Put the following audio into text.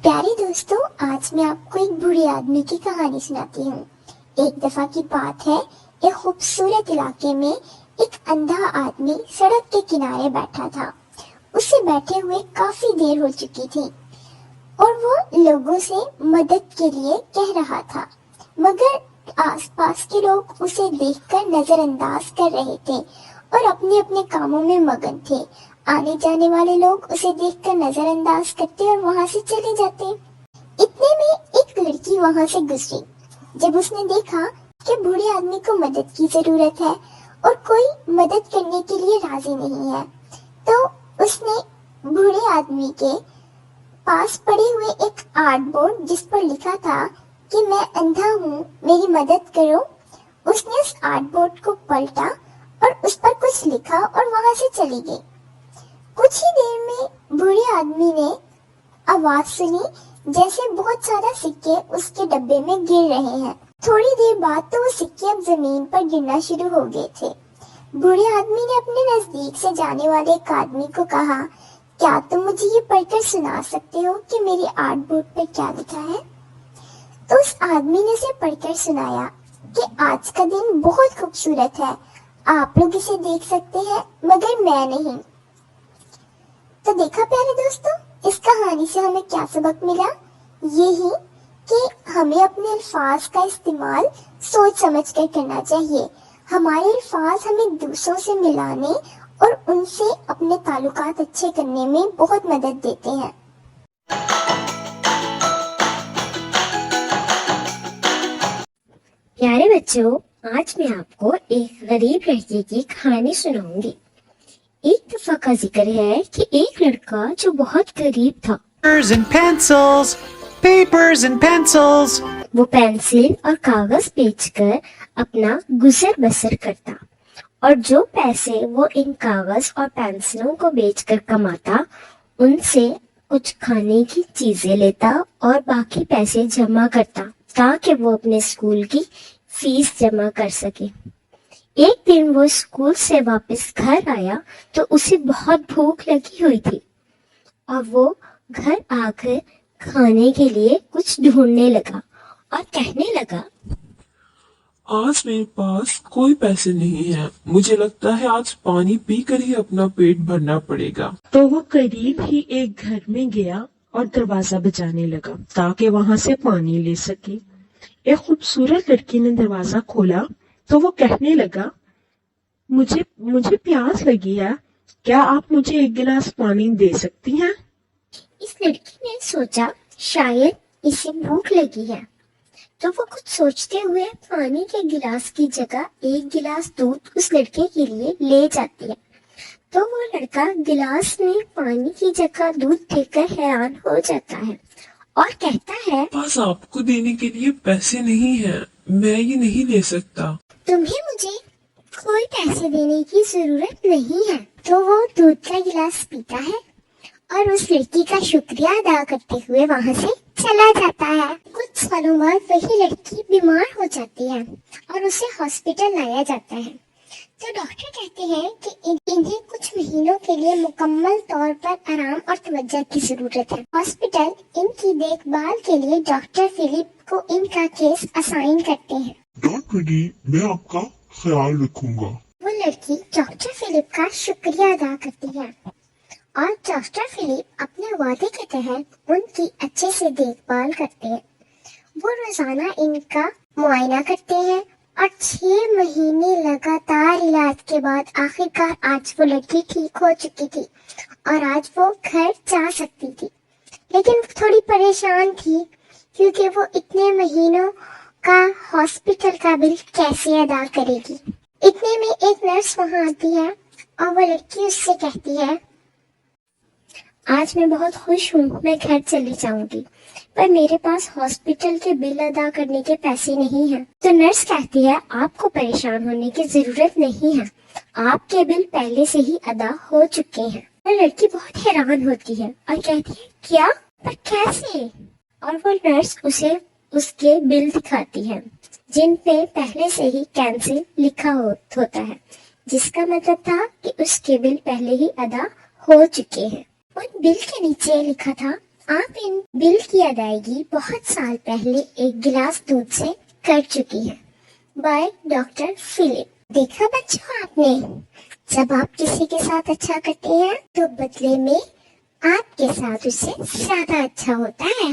प्यारे दोस्तों, आज मैं आपको एक बूढ़े आदमी की कहानी सुनाती हूँ। एक दफा की बात है, एक खूबसूरत इलाके में एक अंधा आदमी सड़क के किनारे बैठा था। उसे बैठे हुए काफी देर हो चुकी थी और वो लोगों से मदद के लिए कह रहा था, मगर आसपास के लोग उसे देखकर नजरअंदाज कर रहे थे और अपने अपने कामों में मगन थे। आने जाने वाले लोग उसे देखकर नजरअंदाज करते और वहां से चले जाते। इतने में एक लड़की वहां से गुजरी। जब उसने देखा कि बूढ़े आदमी को मदद की जरूरत है और कोई मदद करने के लिए राजी नहीं है, तो उसने बूढ़े आदमी के पास पड़े हुए एक आर्ट बोर्ड जिस पर लिखा था कि मैं अंधा हूँ, मेरी मदद करो, उसने उस आर्ट बोर्ड को पलटा और उस पर कुछ लिखा और वहां से चली गई। कुछ ही देर में बूढ़े आदमी ने आवाज सुनी जैसे बहुत सारा सिक्के उसके डब्बे में गिर रहे हैं। थोड़ी देर बाद तो वो सिक्के अब जमीन पर गिरना शुरू हो गए थे। बूढ़े आदमी ने अपने नजदीक से जाने वाले एक आदमी को कहा, क्या तुम मुझे ये पढ़कर सुना सकते हो कि मेरी आर्ट बोर्ड पे क्या लिखा है? तो उस आदमी ने उसे पढ़कर सुनाया कि आज का दिन बहुत खूबसूरत है, आप लोग इसे देख सकते हैं मगर मैं नहीं। तो देखा प्यारे दोस्तों, इस कहानी से हमें क्या सबक मिला? यही कि हमें अपने अल्फाज का इस्तेमाल सोच समझ कर करना चाहिए। हमारे अल्फाज हमें दूसरों से मिलाने और उनसे अपने ताल्लुकात अच्छे करने में बहुत मदद देते हैं। प्यारे बच्चों, आज मैं आपको एक गरीब लड़के की कहानी सुनाऊंगी। एक दफा का जिक्र है कि एक लड़का जो बहुत गरीब था, वो पेंसिल और कागज बेचकर अपना गुजर बसर करता और जो पैसे वो इन कागज और पेंसिलों को बेचकर कमाता, उनसे कुछ खाने की चीजें लेता और बाकी पैसे जमा करता ताकि वो अपने स्कूल की फीस जमा कर सके। एक दिन वो स्कूल से वापस घर आया तो उसे बहुत भूख लगी हुई थी और वो घर आकर खाने के लिए कुछ ढूंढने लगा और कहने लगा, आज मेरे पास कोई पैसे नहीं है, मुझे लगता है आज पानी पीकर ही अपना पेट भरना पड़ेगा। तो वो करीब ही एक घर में गया और दरवाजा बजाने लगा ताकि वहां से पानी ले सके। एक खूबसूरत लड़की ने दरवाजा खोला तो वो कहने लगा, मुझे प्यास लगी है, क्या आप मुझे एक गिलास पानी दे सकती हैं? इस लड़की ने सोचा शायद इसे भूख लगी है, तो वो कुछ सोचते हुए पानी के गिलास की जगह एक गिलास दूध उस लड़के के लिए ले जाती है। तो वो लड़का गिलास में पानी की जगह दूध देकर हैरान हो जाता है और कहता है, पास आपको देने के लिए पैसे नहीं है, मैं ये नहीं ले सकता। तुम्हें मुझे कोई पैसे देने की जरूरत नहीं है। तो वो दूध का गिलास पीता है और उस लड़की का शुक्रिया अदा करते हुए वहाँ से चला जाता है। कुछ सालों बाद वही लड़की बीमार हो जाती है और उसे हॉस्पिटल लाया जाता है। तो डॉक्टर कहते हैं कि इन्हें कुछ महीनों के लिए मुकम्मल तौर पर आराम और तवज्जो की जरूरत है। हॉस्पिटल इनकी देखभाल के लिए डॉक्टर फिलिप को इनका केस असाइन करते हैं। डोंट वरी, मैं आपका ख्याल रखूंगा। वो लड़की डॉक्टर फिलिप का शुक्रिया अदा करती है और डॉक्टर फिलिप अपने वादे के तहत उनकी अच्छे से देखभाल करते हैं। वो रोजाना इनका मुआयना करते हैं और 6 महीने लगातार इलाज के बाद आखिरकार आज वो लड़की ठीक हो चुकी थी और आज वो घर जा सकती थी। लेकिन वो थोड़ी परेशान थी क्योंकि वो इतने महीनों का हॉस्पिटल का बिल कैसे अदा करेगी। इतने में एक नर्स वहां आती है और वो लड़की उससे कहती है, आज मैं बहुत खुश हूँ, मैं घर चली जाऊंगी, पर मेरे पास हॉस्पिटल के बिल अदा करने के पैसे नहीं हैं। तो नर्स कहती है, आपको परेशान होने की जरूरत नहीं है, आपके बिल पहले से ही अदा हो चुके हैं। और लड़की बहुत हैरान होती है और कहती है, क्या, पर कैसे? और वो नर्स उसे उसके बिल दिखाती है जिन पे पहले से ही कैंसिल लिखा होता है, जिसका मतलब था कि उसके बिल पहले ही अदा हो चुके हैं। उन बिल के नीचे लिखा था, آپ ان بل کی ادائیگی بہت سال پہلے ایک گلاس دودھ سے کر چکی ہیں. Bye doctor Philip. دیکھا بچوں آپ نے، جب آپ کسی کے ساتھ اچھا کرتے ہیں تو بدلے میں آپ کے ساتھ اس سے زیادہ اچھا ہوتا ہے.